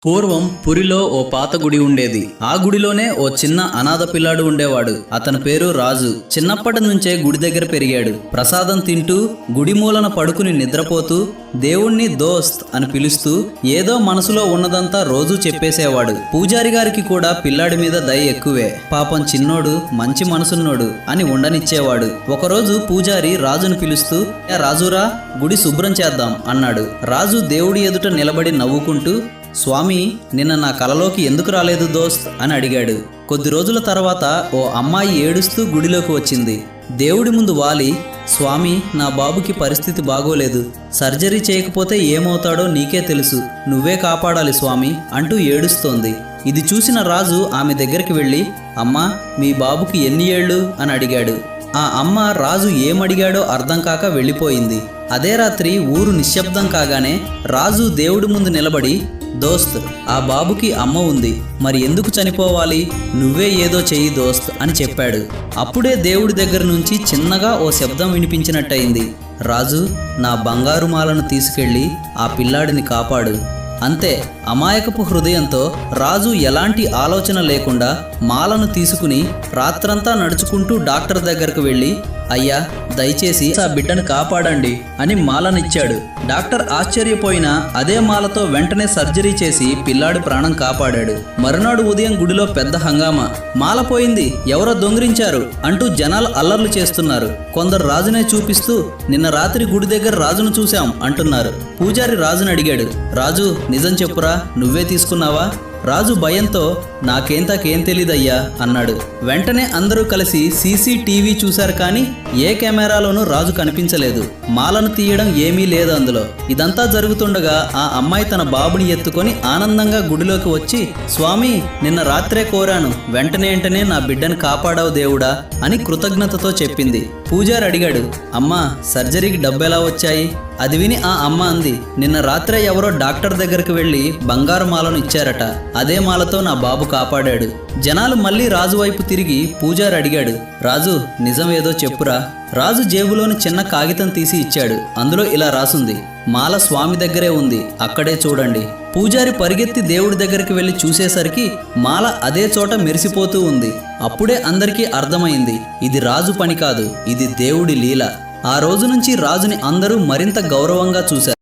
పూర్వం పురిలో ఓ పాత గుడి ఉండేది. ఆ గుడిలోనే ఓ చిన్న అనాథ పిల్లాడు ఉండేవాడు. అతని పేరు రాజు. చిన్నప్పటి నుంచే గుడి దగ్గర పెరిగాడు. ప్రసాదం తింటూ గుడి మూలన పడుకుని నిద్రపోతూ దేవుణ్ణి దోస్త్ అని పిలుస్తూ ఏదో మనసులో ఉన్నదంతా రోజూ చెప్పేసేవాడు. పూజారి గారికి కూడా పిల్లాడి మీద దయ ఎక్కువే. పాపం చిన్నోడు మంచి మనసున్నోడు అని ఉండనిచ్చేవాడు. ఒకరోజు పూజారి రాజును పిలుస్తూ, రాజురా, గుడి శుభ్రం చేద్దాం అన్నాడు. రాజు దేవుడి ఎదుట నిలబడి నవ్వుకుంటూ, స్వామి, నిన్న నా కలలోకి ఎందుకు రాలేదు దోస్త్ అని అడిగాడు. కొద్ది రోజుల తర్వాత ఓ అమ్మాయి ఏడుస్తూ గుడిలోకి వచ్చింది. దేవుడి ముందు వాలి, స్వామి, నా బాబుకి పరిస్థితి బాగోలేదు, సర్జరీ చేయకపోతే ఏమవుతాడో నీకే తెలుసు, నువ్వే కాపాడాలి స్వామి అంటూ ఏడుస్తోంది. ఇది చూసిన రాజు ఆమె దగ్గరికి వెళ్ళి, అమ్మా, మీ బాబుకి ఎన్ని ఏళ్ళు అని అడిగాడు. ఆ అమ్మ రాజు ఏమడిగాడో అర్థం కాక వెళ్ళిపోయింది. అదే రాత్రి ఊరు నిశ్శబ్దం కాగానే రాజు దేవుడి ముందు నిలబడి, దోస్త్, ఆ బాబుకి అమ్మ ఉంది, మరి ఎందుకు చనిపోవాలి, నువ్వే ఏదో చెయ్యి దోస్త్ అని చెప్పాడు. అప్పుడే దేవుడి దగ్గర నుంచి చిన్నగా ఓ శబ్దం వినిపించినట్టయింది. రాజు, నా బంగారు మాలను తీసుకెళ్ళి ఆ పిల్లాడిని కాపాడు. అంతే. అమాయకపు హృదయంతో రాజు ఎలాంటి ఆలోచన లేకుండా మాలను తీసుకుని రాత్రంతా నడుచుకుంటూ డాక్టర్ దగ్గరకు వెళ్ళి, అయ్యా, దయచేసి ఆ బిడ్డను కాపాడండి అని మాలనిచ్చాడు. డాక్టర్ ఆశ్చర్యపోయినా అదే మాలతో వెంటనే సర్జరీ చేసి పిల్లాడి ప్రాణం కాపాడాడు. మరునాడు ఉదయం గుడిలో పెద్ద హంగామా. మాల పోయింది, ఎవరో దొంగిలించారు అంటూ జనాలు అల్లర్లు చేస్తున్నారు. కొందరు రాజునే చూపిస్తూ, నిన్న రాత్రి గుడి దగ్గర రాజును చూశాం అంటున్నారు. పూజారి రాజును అడిగాడు, రాజు, నిజం చెప్పురా, నువ్వే తీసుకున్నావా? రాజు భయంతో, నాకేం తెలీదయ్యా అన్నాడు. వెంటనే అందరూ కలిసి సీసీటీవీ చూశారు, కానీ ఏ కెమెరాలోనూ రాజు కనిపించలేదు. మాలను తీయడం ఏమీ లేదు అందులో. ఇదంతా జరుగుతుండగా ఆ అమ్మాయి తన బాబుని ఎత్తుకొని ఆనందంగా గుడిలోకి వచ్చి, స్వామి, నిన్న రాత్రే కోరాను, వెంటనే నా బిడ్డను కాపాడావు దేవుడా అని కృతజ్ఞతతో చెప్పింది. పూజారి అడిగాడు, అమ్మా, సర్జరీకి డబ్బెలా వచ్చాయి? అది విని ఆ అమ్మ అంది, నిన్న రాత్రే ఎవరో డాక్టర్ దగ్గరికి వెళ్ళి బంగారు మాలను ఇచ్చారట, అదే మాలతో నా బాబు కాపాడాడు. జనాలు మళ్ళీ రాజు వైపు తిరిగి పూజారి అడిగాడు, రాజు, నిజం ఏదో చెప్పురా. రాజు జేబులోని చిన్న కాగితం తీసి ఇచ్చాడు. అందులో ఇలా రాసుంది, మాల స్వామి దగ్గరే ఉంది, అక్కడే చూడండి. పూజారి పరిగెత్తి దేవుడి దగ్గరికి వెళ్ళి చూసేసరికి మాల అదే చోట మెరిసిపోతూ ఉంది. అప్పుడే అందరికీ అర్థమైంది, ఇది రాజు పని కాదు, ఇది దేవుడి లీల. ఆ రోజు నుంచి రాజుని అందరూ మరింత గౌరవంగా చూశారు.